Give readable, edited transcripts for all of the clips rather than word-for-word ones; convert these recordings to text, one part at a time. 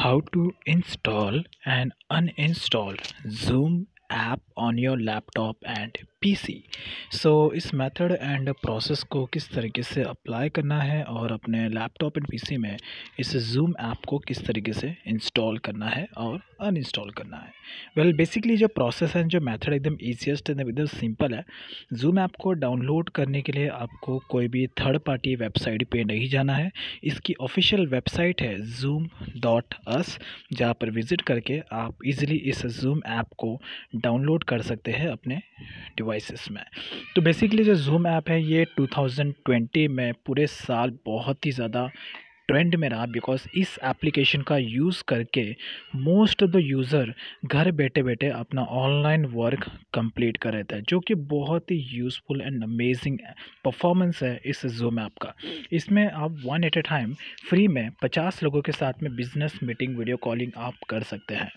How to install and uninstall Zoom app on your laptop and PC. इस method and process को किस तरीके से अप्लाई करना है और अपने लैपटॉप एंड पीसी में इस जूम ऐप को किस तरीके से इंस्टॉल करना है और अनइंस्टॉल करना है। बेसिकली जो प्रोसेस है, जो मेथड एकदम ईजीएस्ट एकदम सिंपल है। जूम ऐप को डाउनलोड करने के लिए आपको कोई भी थर्ड पार्टी वेबसाइट पे नहीं जाना है। इसकी ऑफिशियल वेबसाइट है zoom.us, जहाँ पर विज़िट करके आप इजीली इस जूम ऐप को डाउनलोड कर सकते हैं अपने डिवाइसेस में। तो बेसिकली जो जूम ऐप है ये 2020 में पूरे साल बहुत ही ज़्यादा ट्रेंड में रहा, बिकॉज इस एप्लीकेशन का यूज़ करके मोस्ट ऑफ द यूज़र घर बैठे बैठे अपना ऑनलाइन वर्क कंप्लीट कर रहे थे, जो कि बहुत ही यूज़फुल एंड अमेजिंग परफॉर्मेंस है इस जूम ऐप का। इसमें आप one at a time free में 50 लोगों के साथ में बिजनेस मीटिंग वीडियो कॉलिंग आप कर सकते हैं।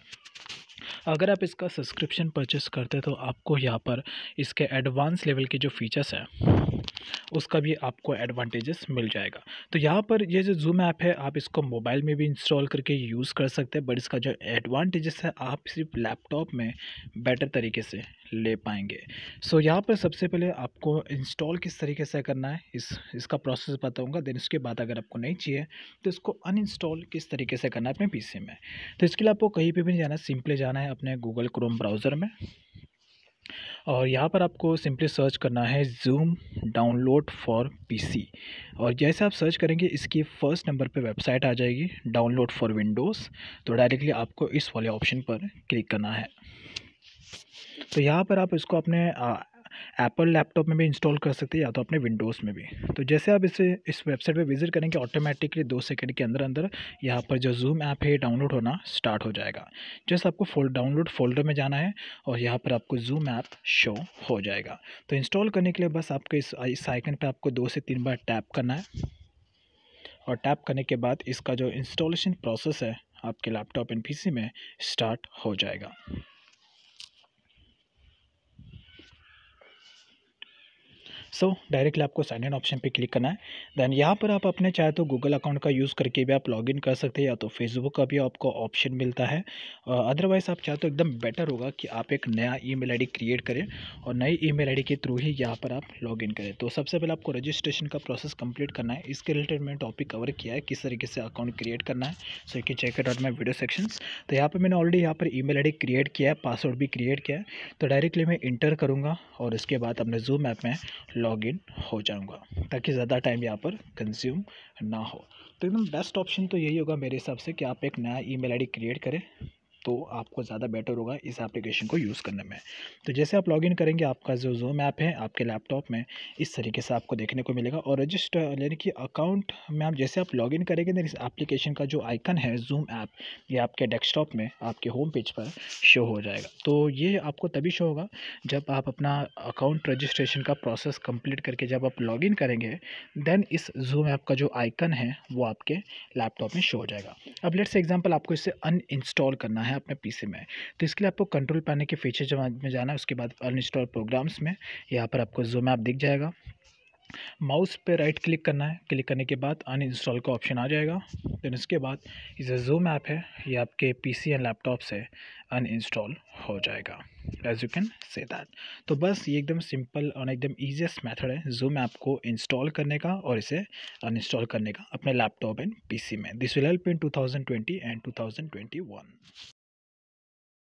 अगर आप इसका सब्सक्रिप्शन परचेस करते हैं तो आपको यहाँ पर इसके एडवांस लेवल के जो फीचर्स हैं उसका भी आपको एडवांटेजेस मिल जाएगा। तो यहाँ पर ये जो जूम ऐप है आप इसको मोबाइल में भी इंस्टॉल करके यूज़ कर सकते हैं, बट इसका जो एडवांटेजेस है आप सिर्फ लैपटॉप में बेटर तरीके से ले पाएंगे। यहाँ पर सबसे पहले आपको इंस्टॉल किस तरीके से करना है इसका प्रोसेस बताऊंगा। देन उसके बाद अगर आपको नहीं चाहिए तो इसको अनइंस्टॉल किस तरीके से करना है अपने पीसी में। तो इसके लिए आपको कहीं पे भी नहीं जाना, सिंपली जाना है अपने गूगल क्रोम ब्राउज़र में और यहाँ पर आपको सिंपली सर्च करना है जूम डाउनलोड फॉर पीसी। और जैसे आप सर्च करेंगे इसकी फर्स्ट नंबर पे वेबसाइट आ जाएगी डाउनलोड फॉर विंडोज़। तो डायरेक्टली आपको इस वाले ऑप्शन पर क्लिक करना है। तो यहाँ पर आप इसको अपने एप्पल लैपटॉप में भी इंस्टॉल कर सकते हैं या तो अपने विंडोज़ में भी। तो जैसे आप इस वेबसाइट पे विजिट करेंगे ऑटोमेटिकली 2 सेकंड के अंदर अंदर यहाँ पर जो जूम ऐप है डाउनलोड होना स्टार्ट हो जाएगा। जैसे आपको डाउनलोड फोल्डर में जाना है और यहाँ पर आपको जूम ऐप शो हो जाएगा। तो इंस्टॉल करने के लिए बस आपको इस आइकन पर आपको 2 से 3 बार टैप करना है और टैप करने के बाद इसका जो इंस्टॉलेशन प्रोसेस है आपके लैपटॉप एंड पीसी में स्टार्ट हो जाएगा। डायरेक्टली आपको साइन इन ऑप्शन पे क्लिक करना है। देन यहाँ पर आप अपने चाहे तो गूगल अकाउंट का यूज़ करके भी आप लॉगिन कर सकते हैं या तो फेसबुक का भी आपको ऑप्शन मिलता है। अदरवाइज़ आप चाहे तो एकदम बेटर होगा कि आप एक नया ईमेल आईडी क्रिएट करें और नई ईमेल आईडी के थ्रू ही यहाँ पर आप लॉगिन करें। तो सबसे पहले आपको रजिस्ट्रेशन का प्रोसेस कंप्लीट करना है। इसके रिलेटेड मैंने टॉपिक कवर किया है किस तरीके से अकाउंट क्रिएट करना है। You can check it out my video sections. तो यहाँ पर मैंने ऑलरेडी यहाँ पर ईमेल आईडी क्रिएट किया है, पासवर्ड भी क्रिएट किया है। तो डायरेक्टली मैं इंटर करूँगा और इसके बाद अपने जूम ऐप में लॉगिन हो जाऊंगा ताकि ज़्यादा टाइम यहाँ पर कंज्यूम ना हो। तो एकदम बेस्ट ऑप्शन तो यही होगा मेरे हिसाब से कि आप एक नया ईमेल आईडी क्रिएट करें, तो आपको ज़्यादा बेटर होगा इस एप्लीकेशन को यूज़ करने में। तो जैसे आप लॉगिन करेंगे आपका जो जूम ऐप है आपके लैपटॉप में इस तरीके से आपको देखने को मिलेगा। और रजिस्टर यानी कि अकाउंट में आप जैसे आप लॉगिन करेंगे तो इस एप्लीकेशन का जो आइकन है जूम ऐप, ये आपके डेस्कटॉप में आपके होम पेज पर शो हो जाएगा। तो ये आपको तभी शो होगा जब आप अपना अकाउंट रजिस्ट्रेशन का प्रोसेस कंप्लीट करके जब आप लॉगिन करेंगे, देन इस जूम ऐप का जो आइकन है वो आपके लैपटॉप में शो हो जाएगा। अब लेट्स एग्जांपल आपको इसे अनइंस्टॉल करना है अपने पीसी में। तो इसके लिए आपको कंट्रोल पैनल के फीचर में जाना है, उसके बाद अनइंस्टॉल प्रोग्राम्स में यहाँ पर आपको जूम ऐप दिख जाएगा। माउस पे राइट क्लिक करना है, क्लिक करने के बाद अनइंस्टॉल का ऑप्शन आ जाएगा। देन इसके बाद ये जूम ऐप है ये आपके पीसी एंड लैपटॉप से अनइंस्टॉल हो जाएगा, as you can say that. तो बस ये एकदम सिंपल और एकदम ईजीएस्ट मेथड है जूम ऐप को इंस्टॉल करने का और इसे अनइंस्टॉल करने का अपने लैपटॉप एंड पीसी में। This will help in 2020 and 2021।